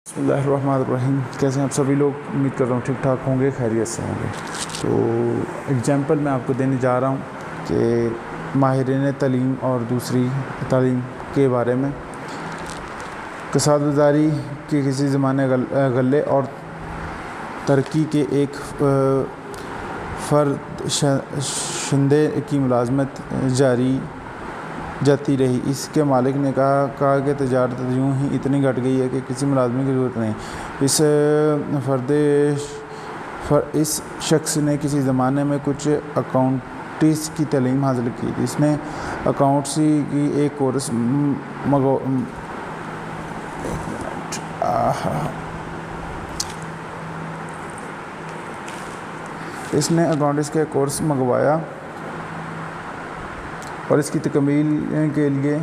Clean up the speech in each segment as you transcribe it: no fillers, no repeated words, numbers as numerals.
بسم اللہ الرحمن الرحیم. کیسے ہیں آپ سبھی لوگ؟ امید کر رہا ہوں ٹھیک ٹھاک ہوں گے، خیریت سے ہوں گے. تو اگزامپل میں آپ کو دینے جا رہا ہوں کہ ماہرین تعلیم اور دوسری تعلیم کے بارے میں. کساد وزاری کے کسی زمانے غلے اور ترقی کے ایک فرد شندے کی ملازمت جاتی رہی. اس کے مالک نے کہا کہ تجارت یوں ہی اتنی گھٹ گئی ہے کہ کسی ملازمت کی ضرورت نہیں. اس شخص نے کسی زمانے میں کچھ اکاؤنٹس کی تعلیم حاصل کی تھی. اس نے اکاؤنٹسی کی ایک کورس منگوایا اور اس کی تکمیل کے لیے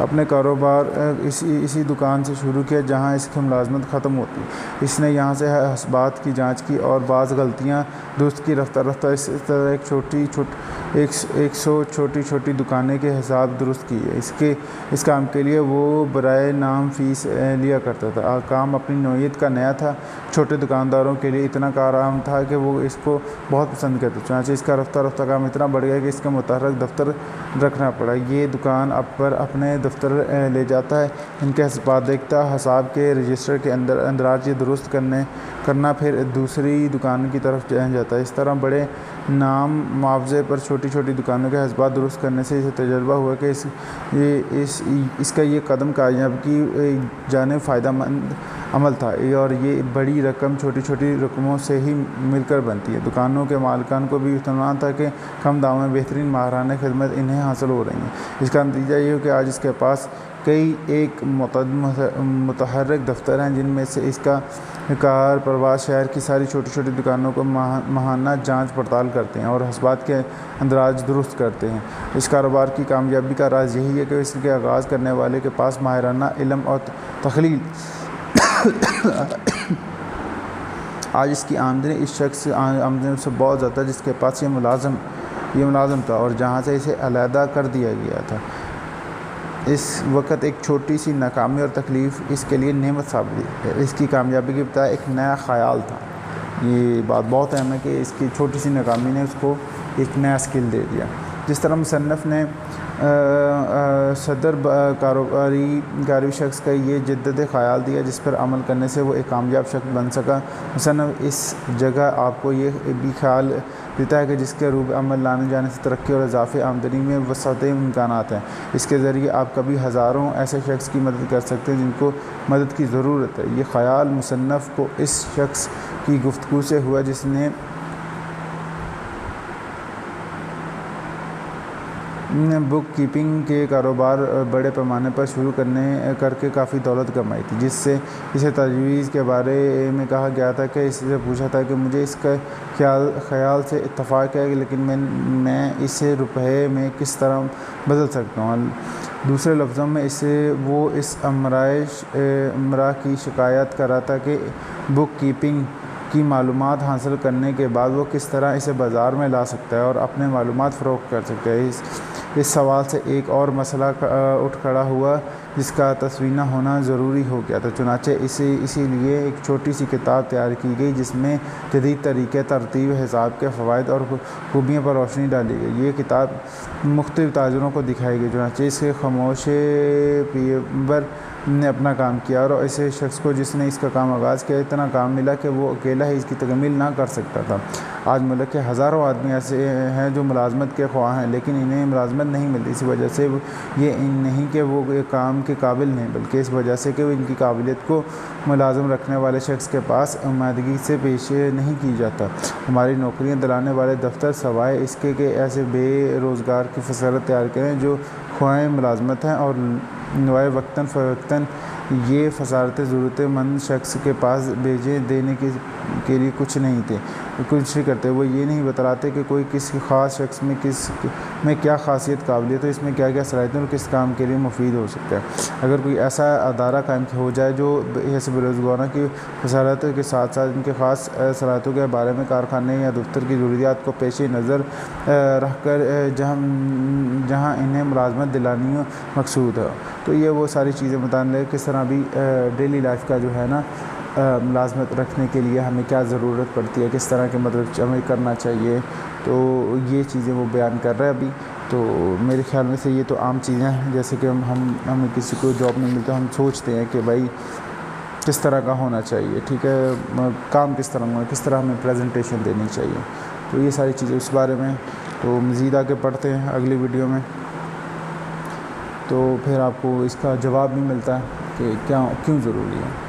اپنے کاروبار اسی دکان سے شروع کیا جہاں اس کی ملازمت ختم ہوتی. اس نے یہاں سے حسابات کی جانچ کی اور بعض غلطیاں درست کی. رفتہ رفتہ اس طرح ایک سو چھوٹی چھوٹی دکانیں کے حساب درست کیے. اس کام کے لیے وہ برائے نام فیس لیا کرتا تھا. کام اپنی نوعیت کا نیا تھا. چھوٹے دکانداروں کے لیے اتنا کارآمد تھا کہ وہ اس کو بہت پسند کرتے. چنانچہ اس کا رفتہ رفتہ کام اتنا بڑھ گیا کہ اس کا متحرک دفتر رکھنا پڑا. یہ دکان اب پر اپنے دفتر لے جاتا ہے، ان کے حسابات دیکھتا، حساب کے رجسٹر کے اندراج درست کرنا، پھر دوسری دکان کی طرف جاتا ہے. اس طرح بڑے نام معاوضے پر چھوٹی چھوٹی دکانوں کے حسابات درست کرنے سے اسے تجربہ ہوا کہ اس کا یہ قدم کامیابی کی جانب فائدہ مند عمل تھا اور یہ بڑی رقم چھوٹی چھوٹی رقموں سے ہی مل کر بنتی ہے. دکانوں کے مالکان کو بھی اطمینان تھا کہ کم داموں میں بہترین ماہرانہ خدمت انہیں حاصل ہو رہی ہیں. اس کا نتیجہ یہ ہے کہ آج اس کے پاس کئی ایک متحرک دفتر ہیں جن میں سے اس کا کار پرواز شہر کی ساری چھوٹی چھوٹی دکانوں کو ماہانہ جانچ پڑتال کرتے ہیں اور حسابات کے اندراج درست کرتے ہیں. اس کاروبار کی کامیابی کا راز یہی ہے کہ اس کے آغاز کرنے والے کے پاس ماہرانہ علم اور تخلیق. آج اس کی آمدنی اس شخص آمدنی سے بہت زیادہ جس کے پاس یہ ملازم تھا اور جہاں سے اسے علیحدہ کر دیا گیا تھا. اس وقت ایک چھوٹی سی ناکامی اور تکلیف اس کے لیے نعمت ثابت ہوئی. اس کی کامیابی کی ابتدا ایک نیا خیال تھا. یہ بات بہت اہم ہے کہ اس کی چھوٹی سی ناکامی نے اس کو ایک نیا اسکل دے دیا. جس طرح مصنف نے صدر کاروباری شخص کا یہ جدت خیال دیا جس پر عمل کرنے سے وہ ایک کامیاب شخص بن سکا. مصنف اس جگہ آپ کو یہ بھی خیال دیتا ہے کہ جس کے روح عمل لانے جانے سے ترقی اور اضافی آمدنی میں وسعت امکانات ہیں. اس کے ذریعے آپ کبھی ہزاروں ایسے شخص کی مدد کر سکتے ہیں جن کو مدد کی ضرورت ہے. یہ خیال مصنف کو اس شخص کی گفتگو سے ہوا جس نے بک کیپنگ کے کاروبار بڑے پیمانے پر شروع کر کے کافی دولت کمائی تھی. جس سے اسے تجویز کے بارے میں کہا گیا تھا کہ اس سے پوچھا تھا کہ مجھے اس کے خیال سے اتفاق ہے لیکن میں اسے روپے میں کس طرح بدل سکتا ہوں. دوسرے لفظوں میں وہ اس امرا کی شکایت کر رہا تھا کہ بک کیپنگ کی معلومات حاصل کرنے کے بعد وہ کس طرح اسے بازار میں لا سکتا ہے اور اپنے معلومات فروخت کر سکتا ہے. اس سوال سے ایک اور مسئلہ اٹھ کھڑا ہوا جس کا تسوینہ ہونا ضروری ہو گیا تھا. چنانچہ اسی لیے ایک چھوٹی سی کتاب تیار کی گئی جس میں جدید طریقے ترتیب حساب کے فوائد اور خوبیوں پر روشنی ڈالی گئی. یہ کتاب مختلف تاجروں کو دکھائی گئی. چنانچہ اس کے خاموش پیبر نے اپنا کام کیا اور ایسے شخص کو جس نے اس کا کام آغاز کیا اتنا کام ملا کہ وہ اکیلا ہی اس کی تکمیل نہ کر سکتا تھا. آج ملک کے ہزاروں آدمی ایسے ہیں جو ملازمت کے خواہاں ہیں لیکن انہیں ملازمت نہیں ملتی. اس وجہ سے یہ نہیں کہ وہ کام کے قابل نہیں بلکہ اس وجہ سے کہ ان کی قابلیت کو ملازم رکھنے والے شخص کے پاس عمدگی سے پیش نہیں کی جاتا. ہماری نوکریاں دلانے والے دفتر سوائے اس کے کہ ایسے بے روزگار کی فصارت تیار کریں جو خواہاں ملازمت ہیں اور نوائے وقتاً فوقتاً یہ فصارتیں ضرورت مند شخص کے پاس بھیجے دینے کے لیے کچھ نہیں کرتے. وہ یہ نہیں بتلاتے کہ کوئی کسی خاص شخص میں کیا خاصیت قابلیت ہے، اس میں کیا صلاحیتیں اور کس کام کے لیے مفید ہو سکتا ہے. اگر کوئی ایسا ادارہ قائم ہو جائے جو ایسے بے روزگاروں کی فصارتوں کے ساتھ ساتھ ان کے خاص صلاحیتوں کے بارے میں کارخانے یا دفتر کی ضروریات کو پیش نظر رکھ کر جہاں انہیں ملازمت دلانی مقصود ہے، تو یہ وہ ساری چیزیں بتانے لگے کس طرح طرح بھی ڈیلی لائف کا جو ہے نا ملازمت رکھنے کے لیے ہمیں کیا ضرورت پڑتی ہے، کس طرح کے مطلب ہمیں کرنا چاہیے، تو یہ چیزیں وہ بیان کر رہا ہے ابھی۔ تو میرے خیال میں سے یہ تو عام چیزیں ہیں، جیسے کہ ہمیں کسی کو جاب نہیں ملتا، ہم سوچتے ہیں کہ بھائی کس طرح کا ہونا چاہیے، ٹھیک ہے، کام کس طرح ہونا، کس طرح ہمیں پریزنٹیشن دینی چاہیے، تو یہ ساری چیزیں اس بارے میں تو مزید آگے پڑھتے ہیں اگلی ویڈیو میں، تو پھر آپ کو اس کا جواب بھی ملتا ہے کہ کیوں ضروری ہے۔